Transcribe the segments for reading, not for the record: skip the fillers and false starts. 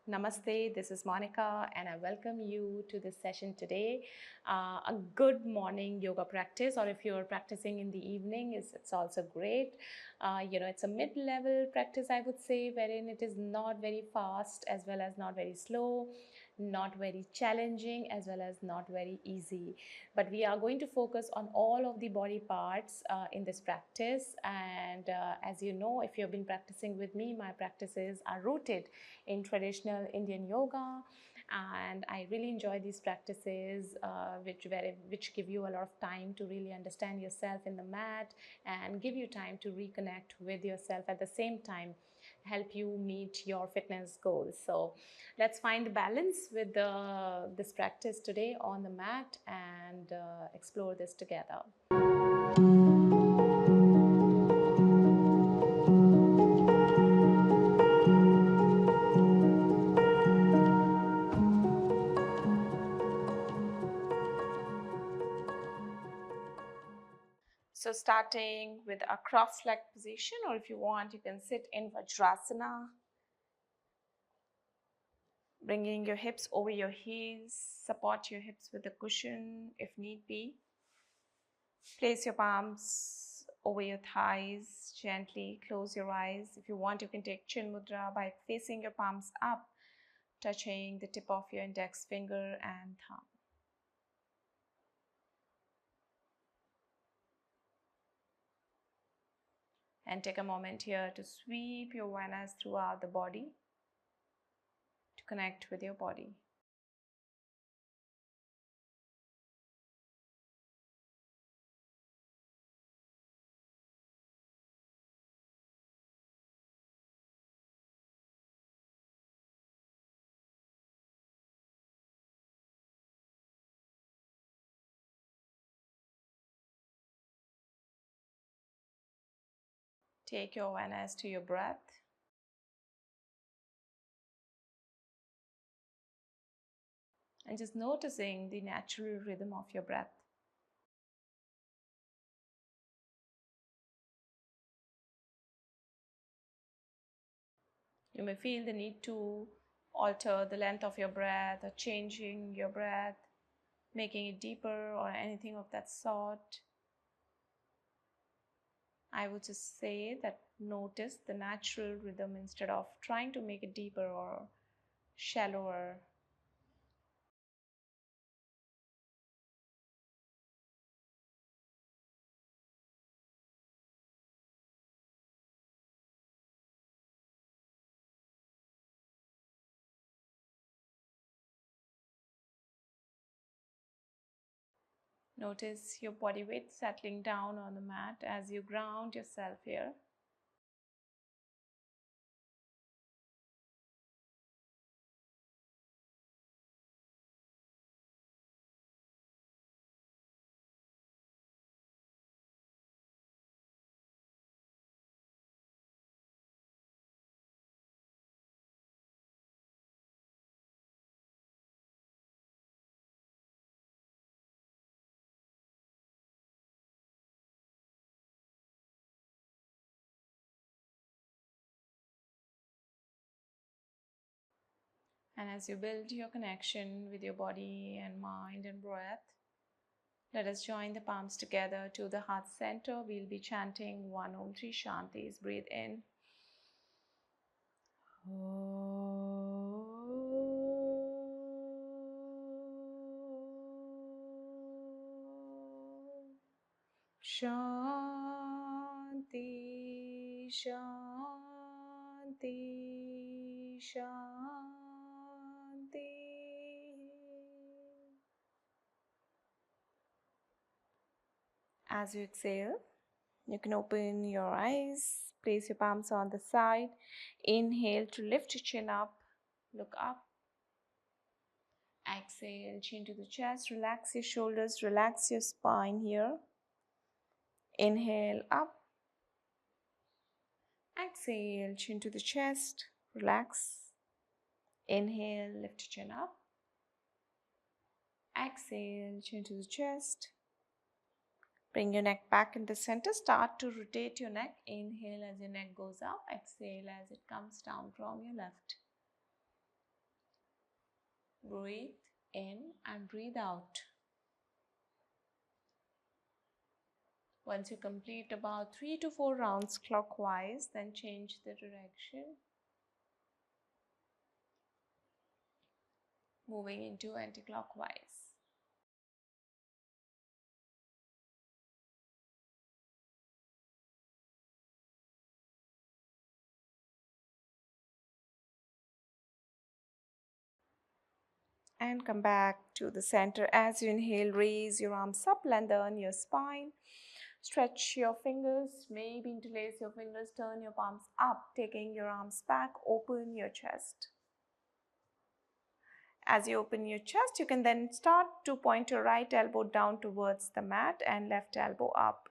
Namaste, this is Monica and I welcome you to this session today. A good morning yoga practice, or if you're practicing in the evening, it's also great. It's a mid-level practice, I would say, wherein it is not very fast as well as not very slow, not very challenging as well as not very easy. But we are going to focus on all of the body parts in this practice. And as you know, if you've been practicing with me, my practices are rooted in traditional Indian yoga, and I really enjoy these practices which give you a lot of time to really understand yourself in the mat and give you time to reconnect with yourself, at the same time help you meet your fitness goals. So let's find the balance with this practice today on the mat and explore this together. So starting with a cross-legged position, or if you want, you can sit in Virabhadrasana. Bringing your hips over your heels, support your hips with a cushion if need be. Place your palms over your thighs, gently close your eyes. If you want, you can take chin mudra by facing your palms up, touching the tip of your index finger and thumb. And take a moment here to sweep your awareness throughout the body, to connect with your body. Take your awareness to your breath. And just noticing the natural rhythm of your breath. You may feel the need to alter the length of your breath or changing your breath, making it deeper or anything of that sort. I would just say that notice the natural rhythm instead of trying to make it deeper or shallower. Notice your body weight settling down on the mat as you ground yourself here. And as you build your connection with your body and mind and breath, let us join the palms together to the heart center. We'll be chanting 1 Om 3 Shantis. Breathe in. Shanti, Shanti, Shanti. As you exhale, you can open your eyes, place your palms on the side. Inhale to lift your chin up, look up. Exhale, chin to the chest, relax your shoulders, relax your spine here. Inhale up. Exhale, chin to the chest, relax. Inhale, lift your chin up. Exhale, chin to the chest. Bring your neck back in the center. Start to rotate your neck. Inhale as your neck goes up. Exhale as it comes down from your left. Breathe in and breathe out. Once you complete about 3 to 4 rounds clockwise, then change the direction, moving into anti-clockwise. And come back to the center. As you inhale, raise your arms up, lengthen your spine, stretch your fingers, maybe interlace your fingers, turn your palms up, taking your arms back, open your chest. As you open your chest, you can then start to point your right elbow down towards the mat and left elbow up.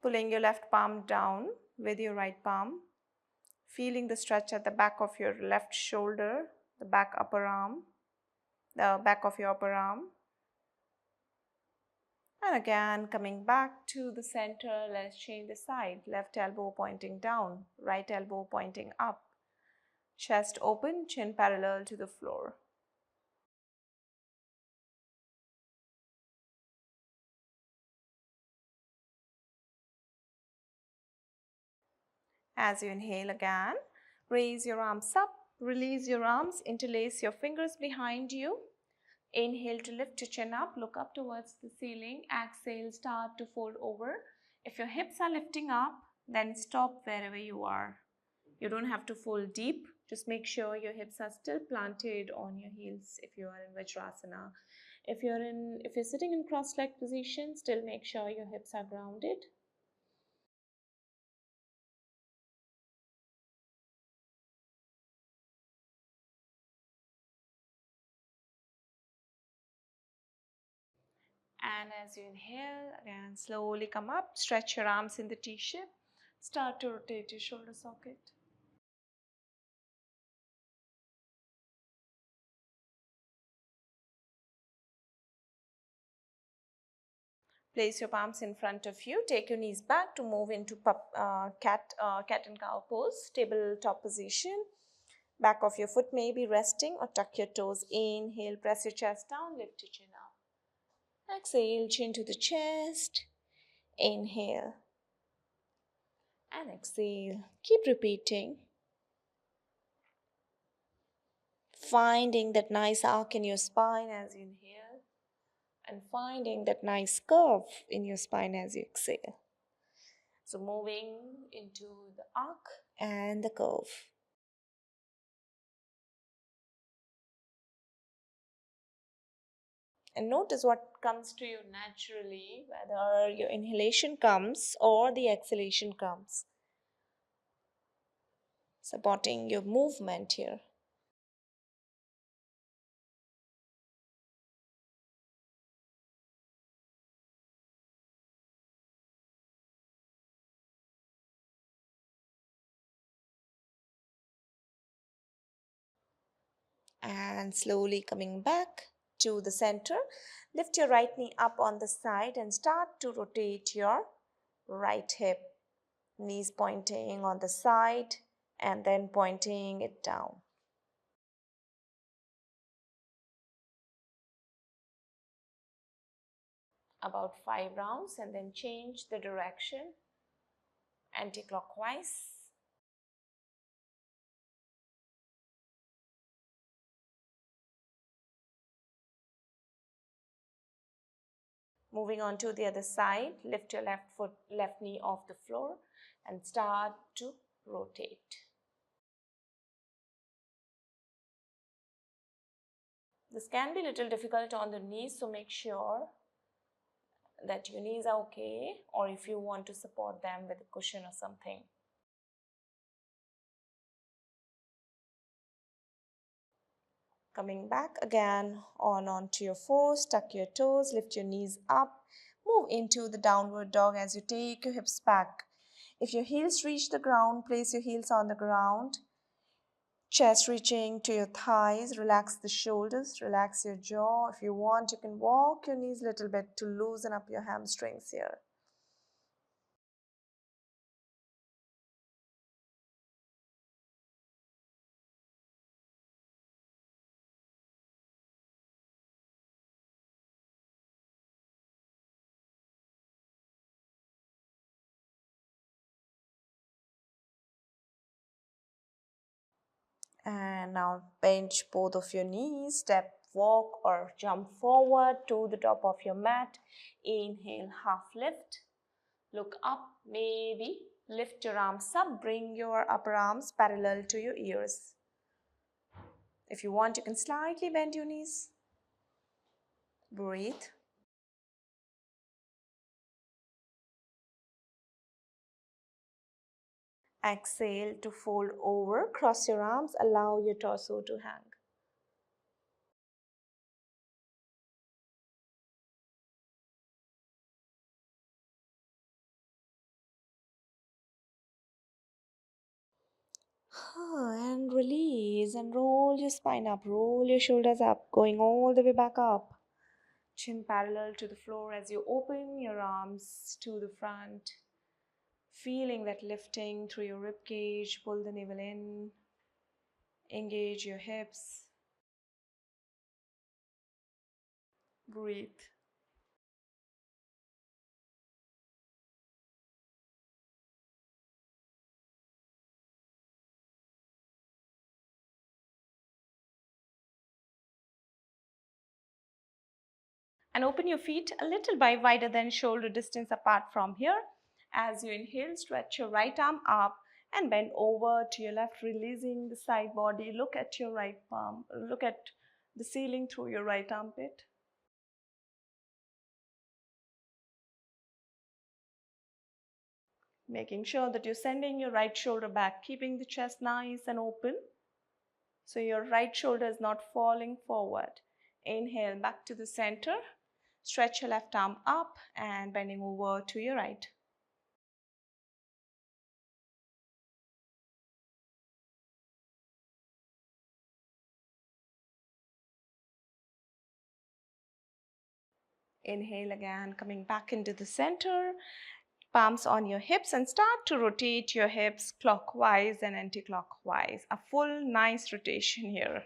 Pulling your left palm down with your right palm, feeling the stretch at the back of your left shoulder, the back of your upper arm. And again, coming back to the center, let's change the side. Left elbow pointing down, right elbow pointing up. Chest open, chin parallel to the floor. As you inhale again, raise your arms up, release your arms, interlace your fingers behind you. Inhale to lift your chin up, look up towards the ceiling. Exhale, start to fold over. If your hips are lifting up, then stop wherever you are. You don't have to fold deep. Just make sure your hips are still planted on your heels if you are in Virabhadrasana. If you're sitting in cross-legged position, still make sure your hips are grounded. And as you inhale, again slowly come up, stretch your arms in the T-shape. Start to rotate your shoulder socket. Place your palms in front of you. Take your knees back to move into cat and cow pose, tabletop position. Back of your foot may be resting or tuck your toes. Inhale, press your chest down, lift your chin up. Exhale, chin to the chest. Inhale and exhale. Keep repeating. Finding that nice arc in your spine as you inhale and finding that nice curve in your spine as you exhale. So moving into the arc and the curve. And notice what comes to you naturally, whether your inhalation comes or the exhalation comes, supporting your movement here. And slowly coming back to the center, lift your right knee up on the side and start to rotate your right hip. Knees pointing on the side and then pointing it down. About 5 rounds and then change the direction anti-clockwise. Moving on to the other side, lift your left knee off the floor and start to rotate. This can be a little difficult on the knees, so make sure that your knees are okay, or if you want to support them with a cushion or something. Coming back again onto your fours, tuck your toes, lift your knees up, move into the downward dog as you take your hips back. If your heels reach the ground, place your heels on the ground. Chest reaching to your thighs, relax the shoulders, relax your jaw. If you want, you can walk your knees a little bit to loosen up your hamstrings here. And now bench both of your knees, step, walk or jump forward to the top of your mat. Inhale, half lift. Look up, maybe lift your arms up, bring your upper arms parallel to your ears. If you want, you can slightly bend your knees. Breathe. Exhale to fold over, cross your arms, allow your torso to hang. And release and roll your spine up, roll your shoulders up, going all the way back up. Chin parallel to the floor as you open your arms to the front. Feeling that lifting through your rib cage, pull the navel in, engage your hips. Breathe. And open your feet a little bit wider than shoulder distance apart from here. As you inhale, stretch your right arm up and bend over to your left, releasing the side body. Look at your right palm. Look at the ceiling through your right armpit. Making sure that you're sending your right shoulder back, keeping the chest nice and open. So your right shoulder is not falling forward. Inhale back to the center. Stretch your left arm up and bending over to your right. Inhale again, coming back into the center. Palms on your hips and start to rotate your hips clockwise and anti-clockwise. A full nice rotation here.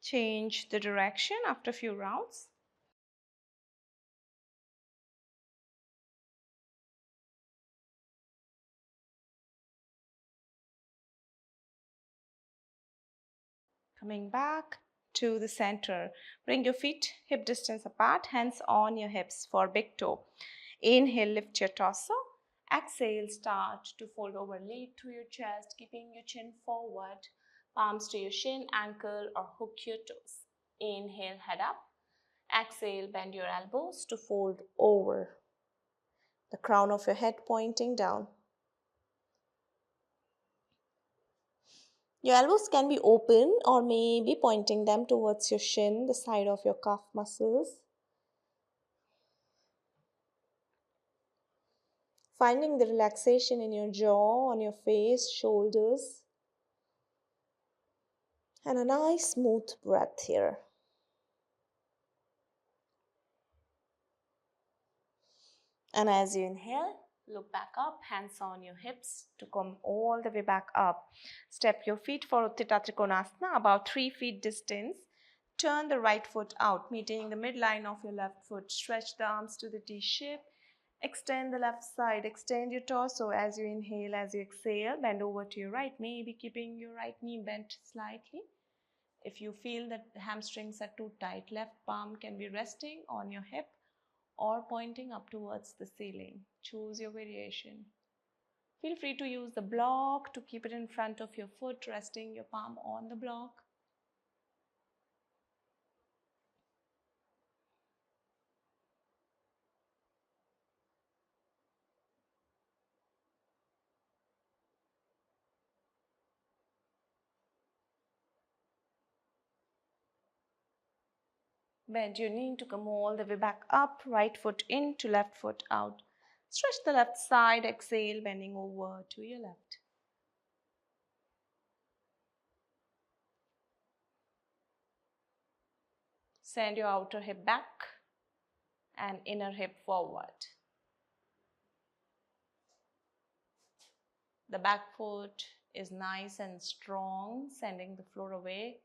Change the direction after a few rounds. Coming back to the center. Bring your feet hip distance apart, hands on your hips for big toe. Inhale, lift your torso. Exhale, start to fold over, lead to your chest, keeping your chin forward, palms to your shin, ankle or hook your toes. Inhale, head up. Exhale, bend your elbows to fold over. The crown of your head pointing down. Your elbows can be open or maybe pointing them towards your shin, the side of your calf muscles. Finding the relaxation in your jaw, on your face, shoulders. And a nice smooth breath here. And as you inhale, look back up, hands on your hips to come all the way back up. Step your feet for Utthita Trikonasana, about 3 feet distance. Turn the right foot out, meeting the midline of your left foot. Stretch the arms to the T shape. Extend the left side, extend your torso as you inhale, as you exhale. Bend over to your right, maybe keeping your right knee bent slightly. If you feel that the hamstrings are too tight, left palm can be resting on your hip or pointing up towards the ceiling. Choose your variation. Feel free to use the block to keep it in front of your foot, resting your palm on the block. Bend your knee to come all the way back up, right foot in to left foot out. Stretch the left side, exhale, bending over to your left. Send your outer hip back and inner hip forward. The back foot is nice and strong, sending the floor away.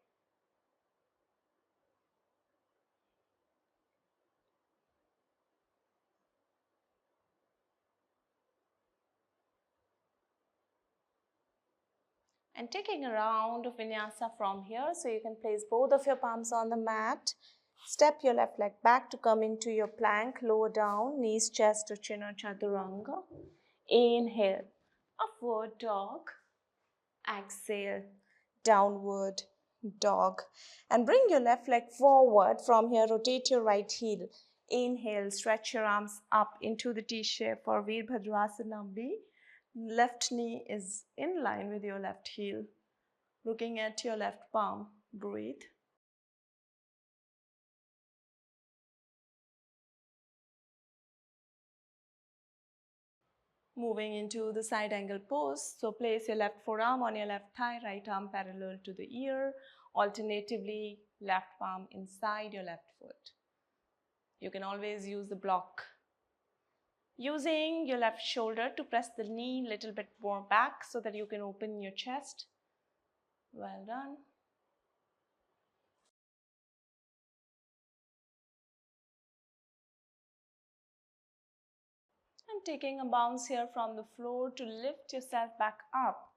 And taking a round of vinyasa from here, so you can place both of your palms on the mat. Step your left leg back to come into your plank, lower down, knees, chest to chin or chaturanga. Inhale, upward dog. Exhale, downward dog. And bring your left leg forward. From here, rotate your right heel. Inhale, stretch your arms up into the T shape for Virabhadrasana B. Left knee is in line with your left heel. Looking at your left palm, breathe. Moving into the side angle pose. So place your left forearm on your left thigh, right arm parallel to the ear. Alternatively, left palm inside your left foot. You can always use the block. Using your left shoulder to press the knee a little bit more back so that you can open your chest. Well done. And taking a bounce here from the floor to lift yourself back up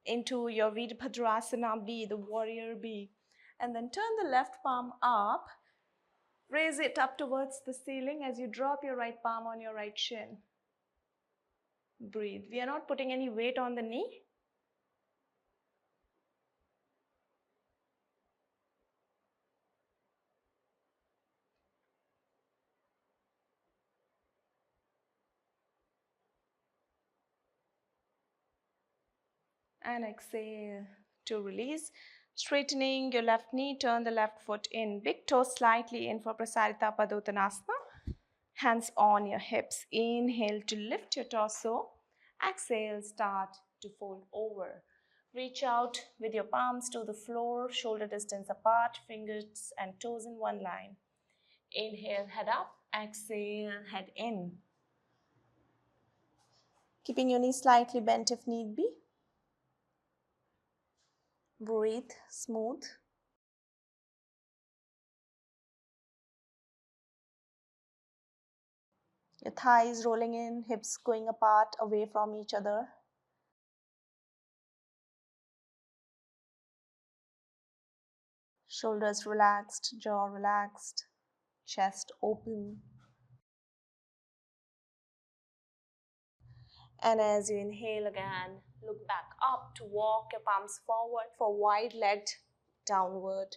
into your Virabhadrasana B, the warrior B. And then turn the left palm up. Raise it up towards the ceiling as you drop your right palm on your right shin. Breathe. We are not putting any weight on the knee. And exhale to release. Straightening your left knee, turn the left foot in. Big toe slightly in for Prasarita Padottanasana. Hands on your hips. Inhale to lift your torso. Exhale, start to fold over. Reach out with your palms to the floor, shoulder distance apart, fingers and toes in one line. Inhale, head up. Exhale, head in. Keeping your knees slightly bent if need be. Breathe smooth. Your thighs rolling in, hips going apart, away from each other. Shoulders relaxed, jaw relaxed, chest open. And as you inhale again, look back up to walk your palms forward for wide-legged downward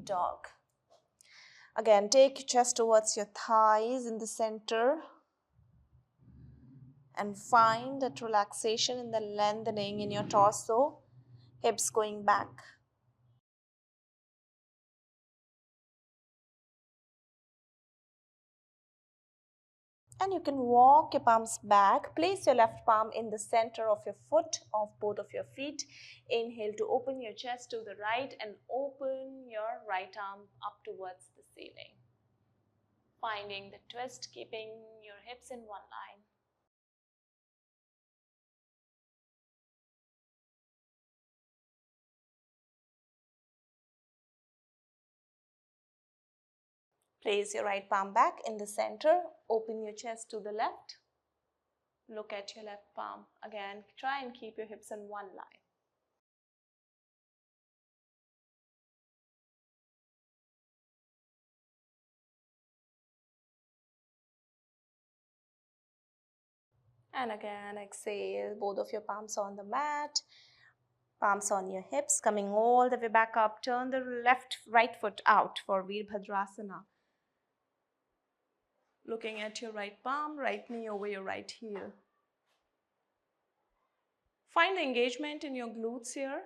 dog. Again, take your chest towards your thighs in the center and find that relaxation in the lengthening in your torso, hips going back. And you can walk your palms back. Place your left palm in the center of your foot, of both of your feet. Inhale to open your chest to the right and open your right arm up towards the ceiling. Finding the twist, keeping your hips in one line. Place your right palm back in the center. Open your chest to the left. Look at your left palm. Again, try and keep your hips in one line. And again, exhale, both of your palms on the mat. Palms on your hips, coming all the way back up. Turn the right foot out for Virabhadrasana. Looking at your right palm, right knee over your right heel. Find the engagement in your glutes here.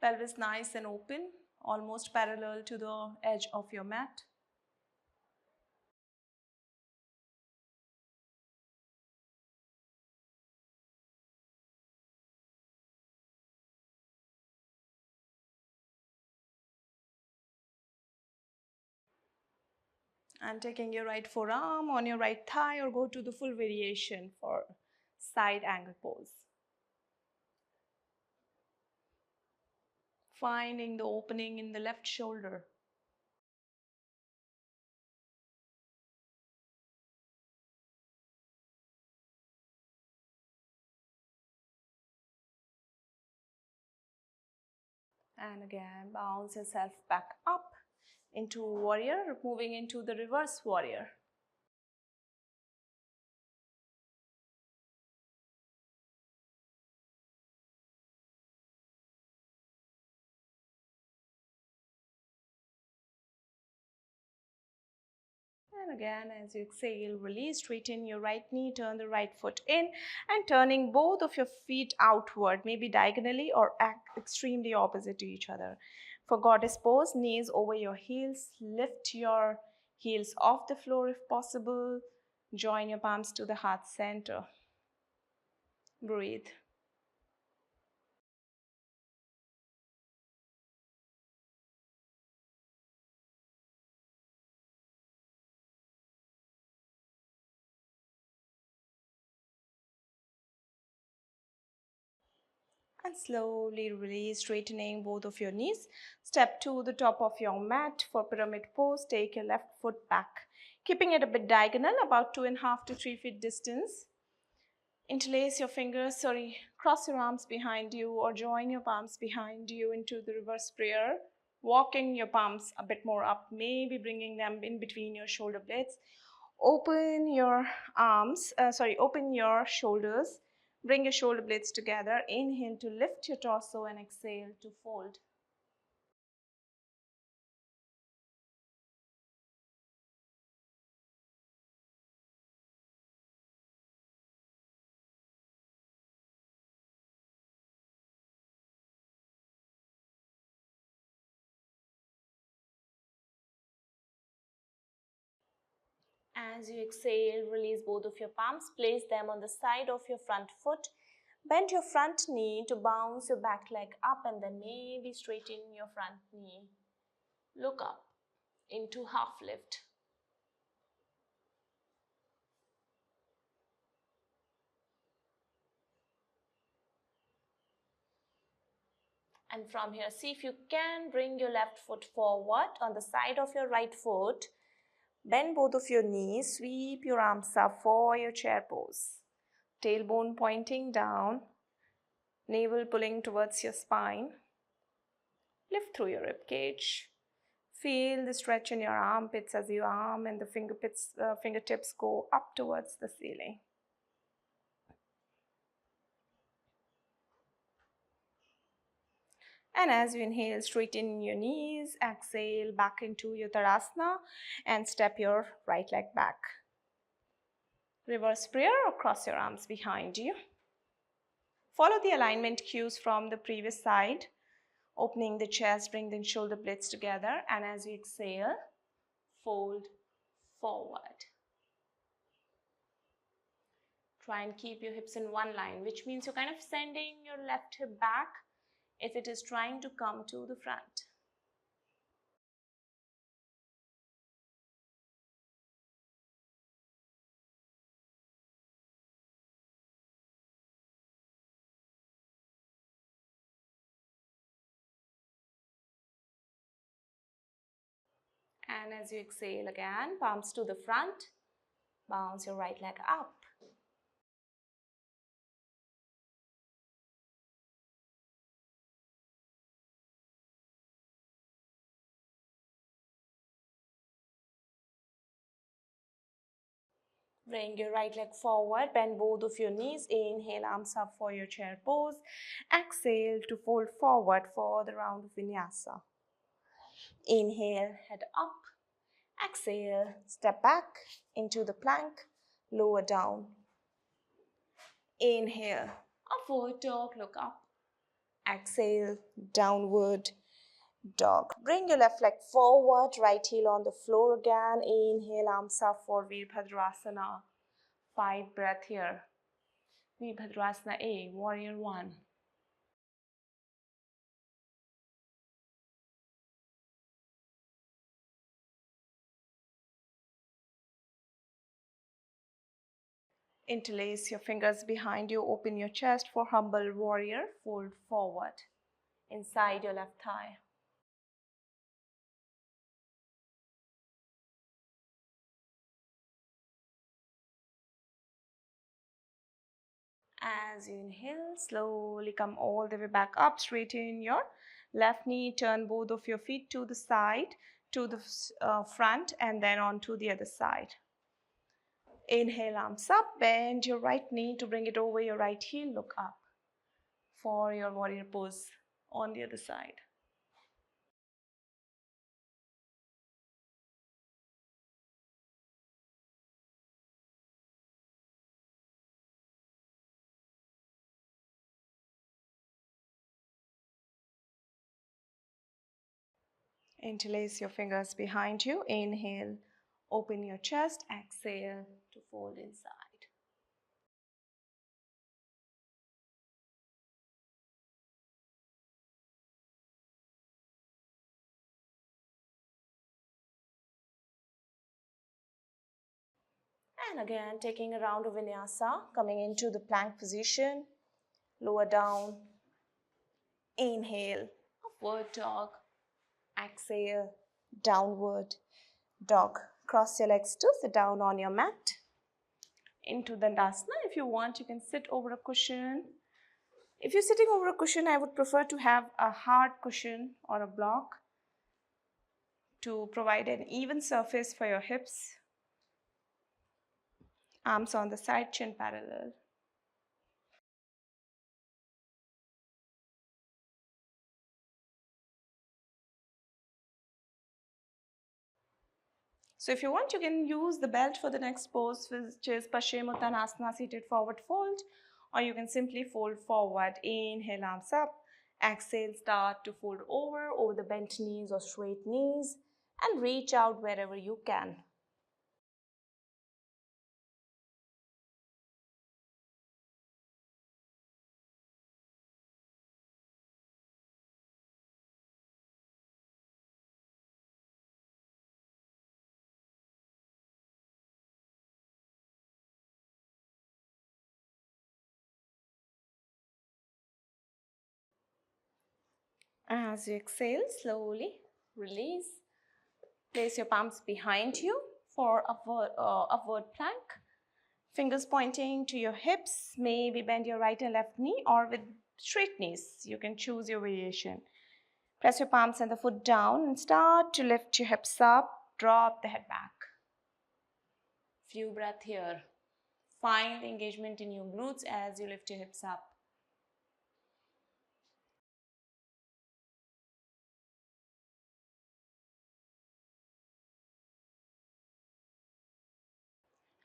Pelvis nice and open, almost parallel to the edge of your mat. And taking your right forearm on your right thigh or go to the full variation for side angle pose. Finding the opening in the left shoulder. And again, bounce yourself back up into warrior, moving into the reverse warrior. And again, as you exhale, release, straighten your right knee, turn the right foot in, and turning both of your feet outward, maybe diagonally or extremely opposite to each other. For goddess pose, knees over your heels, lift your heels off the floor if possible, join your palms to the heart center. Breathe. And slowly release, straightening both of your knees. Step to the top of your mat for pyramid pose. Take your left foot back, keeping it a bit diagonal, about 2.5 to 3 feet distance. Interlace your fingers, cross your arms behind you or join your palms behind you into the reverse prayer. Walking your palms a bit more up, maybe bringing them in between your shoulder blades. Open your open your shoulders. Bring your shoulder blades together. Inhale to lift your torso and exhale to fold. As you exhale, release both of your palms. Place them on the side of your front foot. Bend your front knee to bounce your back leg up and then maybe straighten your front knee. Look up into half lift. And from here, see if you can bring your left foot forward on the side of your right foot. Bend both of your knees, sweep your arms up for your chair pose. Tailbone pointing down, navel pulling towards your spine. Lift through your rib cage. Feel the stretch in your armpits as your arm and the fingertips go up towards the ceiling. And as you inhale, straighten your knees, exhale back into your Tadasana and step your right leg back. Reverse prayer or cross your arms behind you. Follow the alignment cues from the previous side. Opening the chest, bring the shoulder blades together, and as you exhale, fold forward. Try and keep your hips in one line, which means you're kind of sending your left hip back if it is trying to come to the front. And as you exhale again, palms to the front, bounce your right leg up. Bring your right leg forward, bend both of your knees. Inhale, arms up for your chair pose. Exhale to fold forward for the round of vinyasa. Inhale, head up. Exhale, step back into the plank, lower down. Inhale, upward dog, look up. Exhale, downward dog. Bring your left leg forward, right heel on the floor again. Inhale, arms up for Virabhadrasana. 5 breath here. Virabhadrasana A, warrior 1. Interlace your fingers behind you, open your chest for humble warrior, fold forward, inside your left thigh. As you inhale, slowly come all the way back up, straighten your Left knee, turn both of your feet to the side, to the front, and then onto the other side. Inhale, arms up, bend your right knee to bring it over your right heel, look up for your warrior pose on the other side. Interlace your fingers behind you. Inhale, open your chest. Exhale to fold inside. And again, taking a round of vinyasa, coming into the plank position. Lower down. Inhale, upward dog. Exhale, downward dog. Cross your legs to sit down on your mat. Into Dandasana. If you want, you can sit over a cushion. If you're sitting over a cushion, I would prefer to have a hard cushion or a block to provide an even surface for your hips. Arms on the side, chin parallel. So if you want, you can use the belt for the next pose, which is Paschimottanasana, seated forward fold, or you can simply fold forward. Inhale, arms up. Exhale, start to fold over the bent knees or straight knees, and reach out wherever you can. As you exhale, slowly release. Place your palms behind you for upward plank. Fingers pointing to your hips. Maybe bend your right and left knee, or with straight knees. You can choose your variation. Press your palms and the foot down and start to lift your hips up. Drop the head back. Few breaths here. Find the engagement in your glutes as you lift your hips up.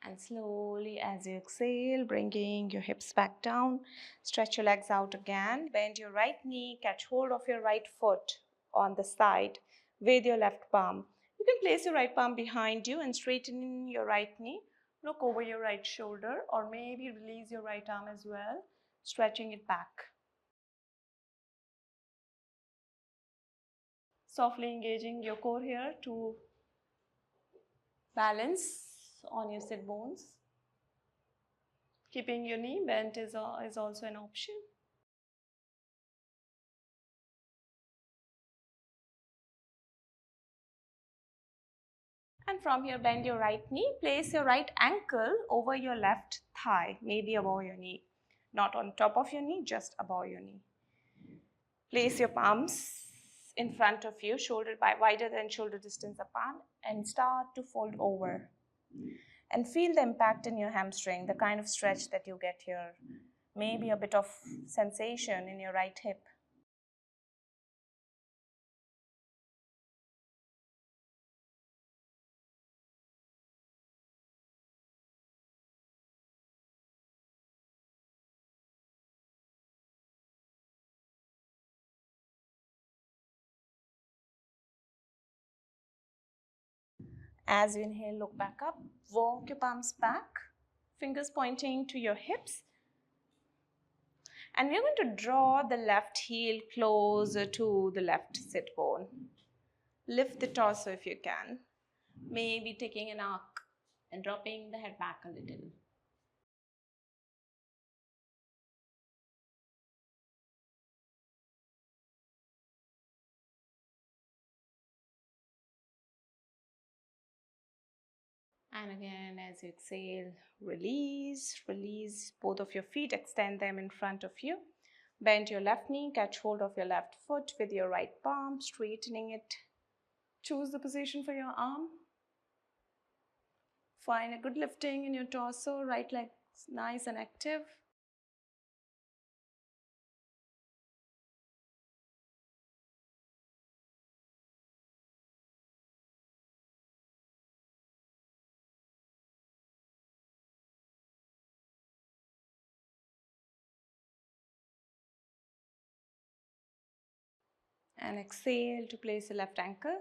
And slowly as you exhale, bringing your hips back down, stretch your legs out again. Bend your right knee, catch hold of your right foot on the side with your left palm. You can place your right palm behind you and straighten your right knee. Look over your right shoulder, or maybe release your right arm as well, stretching it back. Softly engaging your core here to balance on your sit bones. Keeping your knee bent is also an option. And from here, bend your right knee. Place your right ankle over your left thigh, maybe above your knee. Not on top of your knee, just above your knee. Place your palms in front of you, shoulder wider than shoulder distance apart, and start to fold over. And feel the impact in your hamstring, the kind of stretch that you get here. Maybe a bit of sensation in your right hip. As you inhale, look back up. Walk your palms back. Fingers pointing to your hips. And we're going to draw the left heel closer to the left sit bone. Lift the torso if you can. Maybe taking an arc and dropping the head back a little. And again, as you exhale, release both of your feet, extend them in front of you. Bend your left knee, catch hold of your left foot with your right palm, straightening it. Choose the position for your arm. Find a good lifting in your torso, right leg nice and active. And exhale to place your left ankle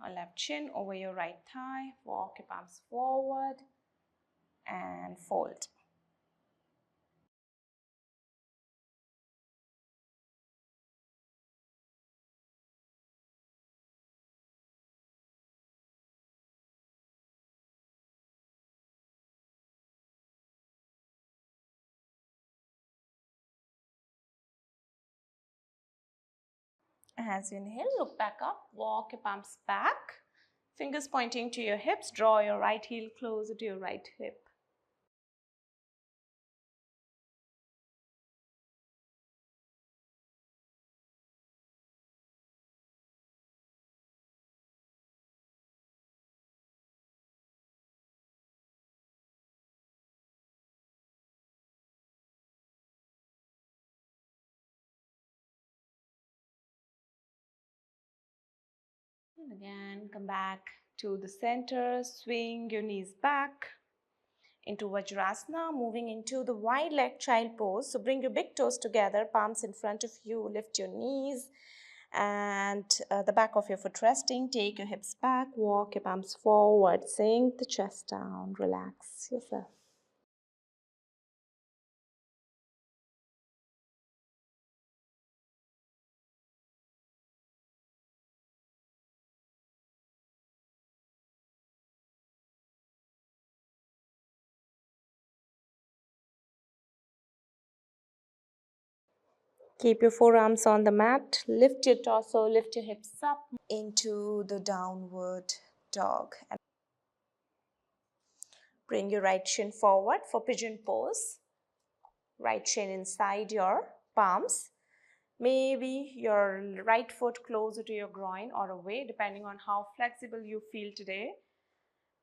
or left shin over your right thigh. Walk your palms forward and fold. As you inhale, look back up, walk your palms back, fingers pointing to your hips, draw your right heel closer to your right hip. And again, come back to the center, swing your knees back into Vajrasana, moving into the wide leg child pose. So bring your big toes together, palms in front of you, lift your knees and the back of your foot resting. Take your hips back, walk your palms forward, sink the chest down, relax yourself. Keep your forearms on the mat, lift your torso, lift your hips up into the downward dog. Bring your right shin forward for pigeon pose. Right shin inside your palms. Maybe your right foot closer to your groin or away, depending on how flexible you feel today.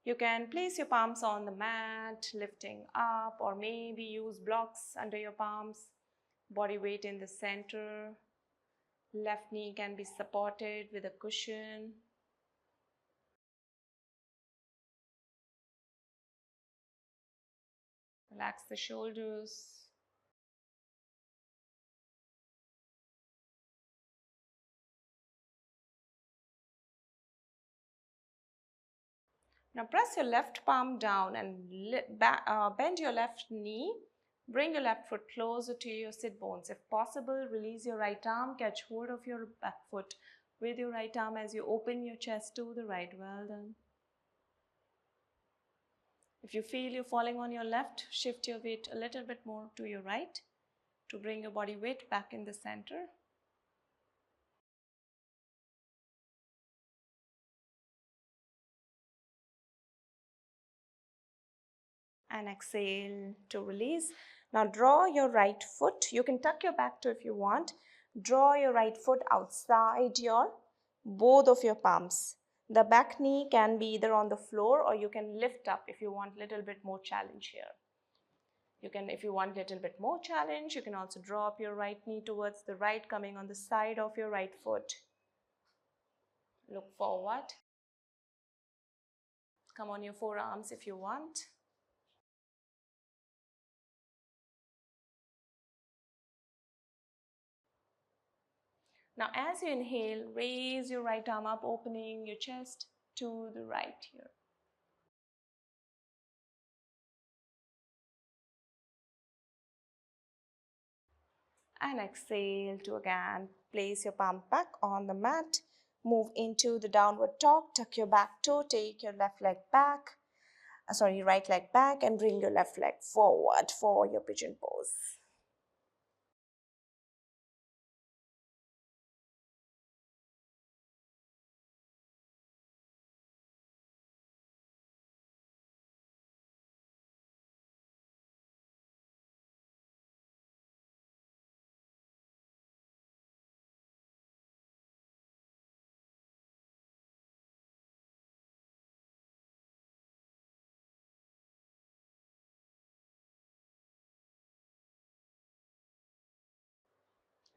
You can place your palms on the mat, lifting up, or maybe use blocks under your palms. Body weight in the center. Left knee can be supported with a cushion. Relax the shoulders. Now press your left palm down and bend your left knee. Bring your left foot closer to your sit bones. If possible, release your right arm. Catch hold of your back foot with your right arm as you open your chest to the right. Well done. If you feel you're falling on your left, shift your weight a little bit more to your right to bring your body weight back in the center. And exhale to release. Now draw your right foot. You can tuck your back toe if you want. Draw your right foot outside your both of your palms. The back knee can be either on the floor or you can lift up if you want a little bit more challenge here. You can, if you want a little bit more challenge, you can also drop your right knee towards the right, coming on the side of your right foot. Look forward. Come on your forearms if you want. Now as you inhale, raise your right arm up, opening your chest to the right here. And exhale to again place your palm back on the mat. Move into the downward dog. Tuck your back toe. Take your left leg back. Right leg back and bring your left leg forward for your pigeon pose.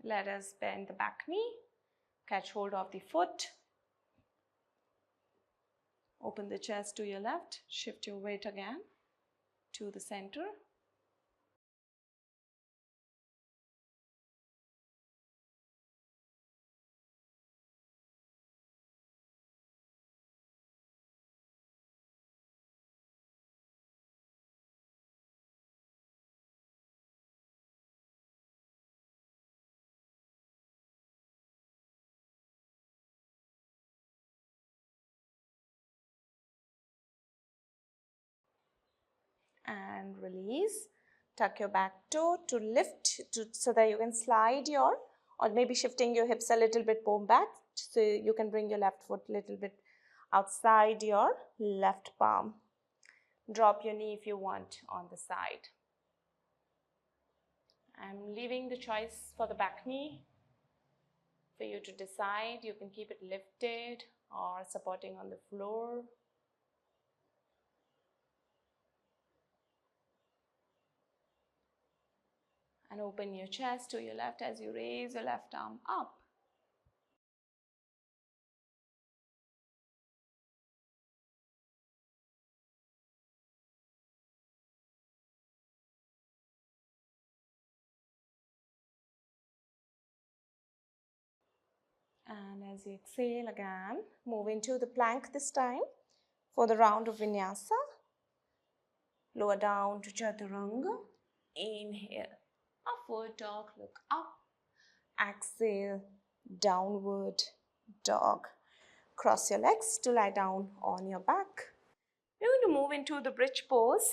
Let us bend the back knee, catch hold of the foot, open the chest to your left, shift your weight again to the center. And release. Tuck your back toe to lift so that you can slide your, or maybe shifting your hips a little bit more back so you can bring your left foot a little bit outside your left palm. Drop your knee if you want on the side. I'm leaving the choice for the back knee for you to decide. You can keep it lifted or supporting on the floor. And open your chest to your left as you raise your left arm up. And as you exhale again, move into the plank this time for the round of vinyasa. Lower down to chaturanga. Inhale, upward dog, look up. Exhale, downward dog. Cross your legs to lie down on your back. We're going to move into the bridge pose.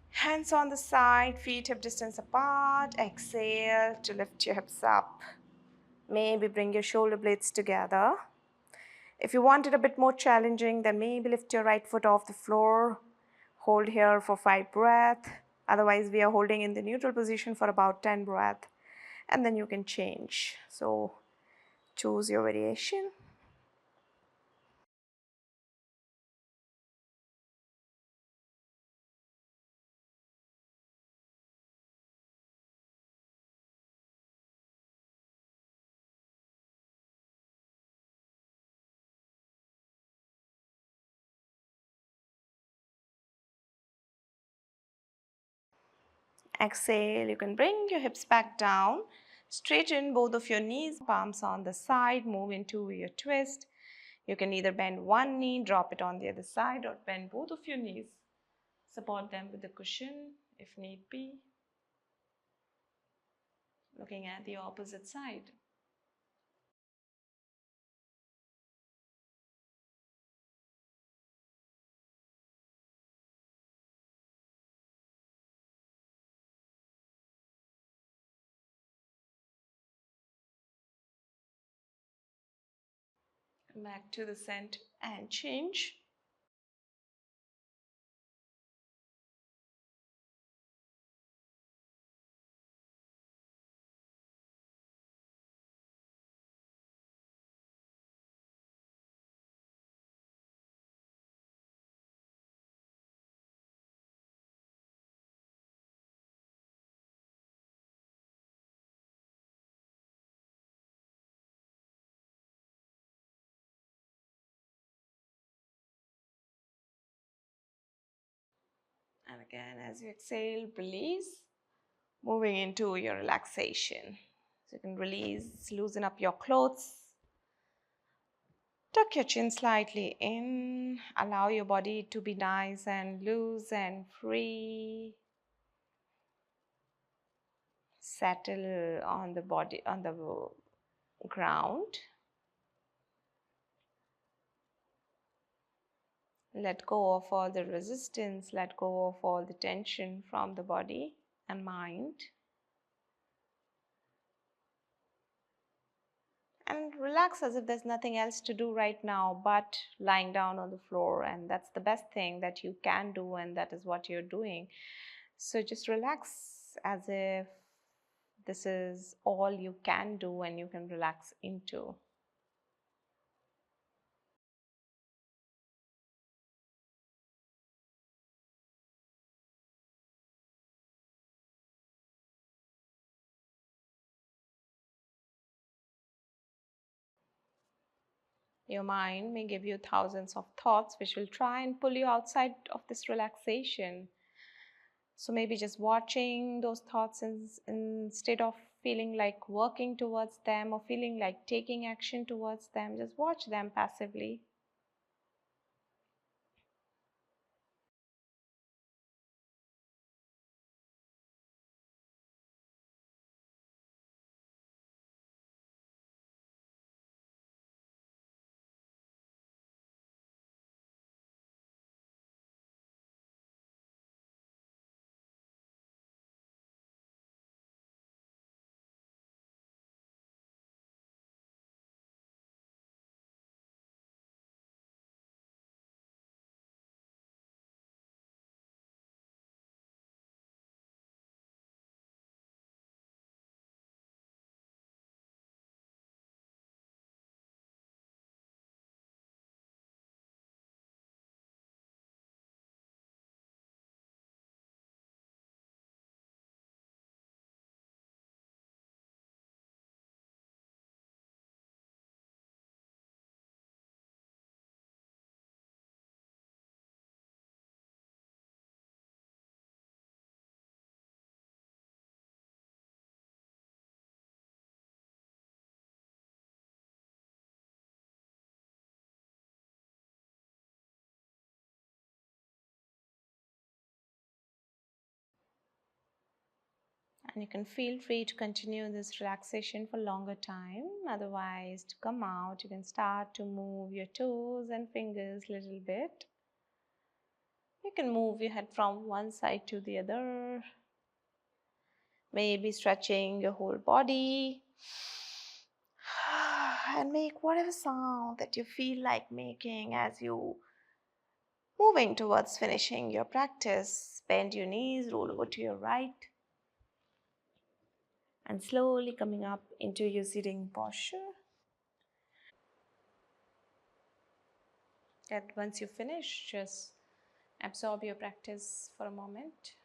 Hands on the side, feet hip distance apart. Exhale to lift your hips up. Maybe bring your shoulder blades together. If you want it a bit more challenging, then maybe lift your right foot off the floor. Hold here for 5 breaths. Otherwise, we are holding in the neutral position for about 10 breaths. And then you can change. So choose your variation. Exhale, you can bring your hips back down. Straighten both of your knees, palms on the side, move into your twist. You can either bend one knee, drop it on the other side, or bend both of your knees. Support them with a cushion if need be. Looking at the opposite side. Back to the center and change. And again, as you exhale, release. Moving into your relaxation. So you can release, loosen up your clothes. Tuck your chin slightly in. Allow your body to be nice and loose and free. Settle on the body, on the ground. Let go of all the resistance. Let go of all the tension from the body and mind. And relax as if there's nothing else to do right now but lying down on the floor, and that's the best thing that you can do, and that is what you're doing. So just relax as if this is all you can do and you can relax into. Your mind may give you thousands of thoughts which will try and pull you outside of this relaxation. So maybe just watching those thoughts instead of feeling like working towards them or feeling like taking action towards them, just watch them passively. And you can feel free to continue this relaxation for longer time. Otherwise, to come out, you can start to move your toes and fingers a little bit. You can move your head from one side to the other. Maybe stretching your whole body. And make whatever sound that you feel like making as you moving towards finishing your practice. Bend your knees, roll over to your right. And slowly coming up into your sitting posture. And once you finish, just absorb your practice for a moment.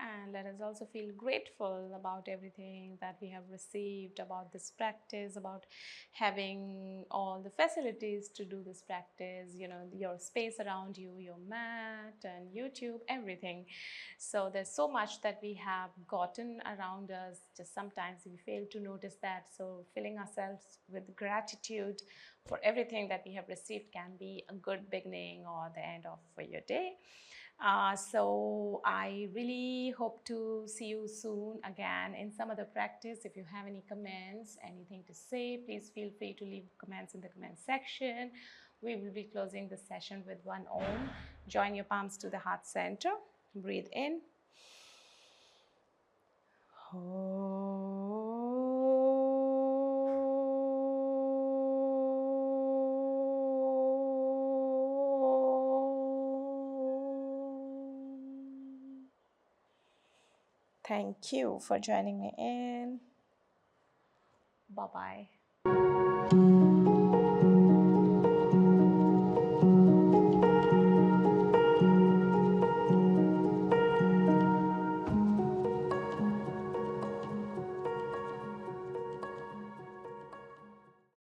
And let us also feel grateful about everything that we have received, about this practice, about having all the facilities to do this practice, your space around you, your mat and YouTube, everything. So there's so much that we have gotten around us, just sometimes we fail to notice that. So filling ourselves with gratitude for everything that we have received can be a good beginning or the end of for your day. So I really hope to see you soon again in some other practice. If you have any comments, anything to say, please feel free to leave comments in the comment section. We will be closing the session with one Om. Join your palms to the heart center. Breathe in. Thank you for joining me in. Bye-bye.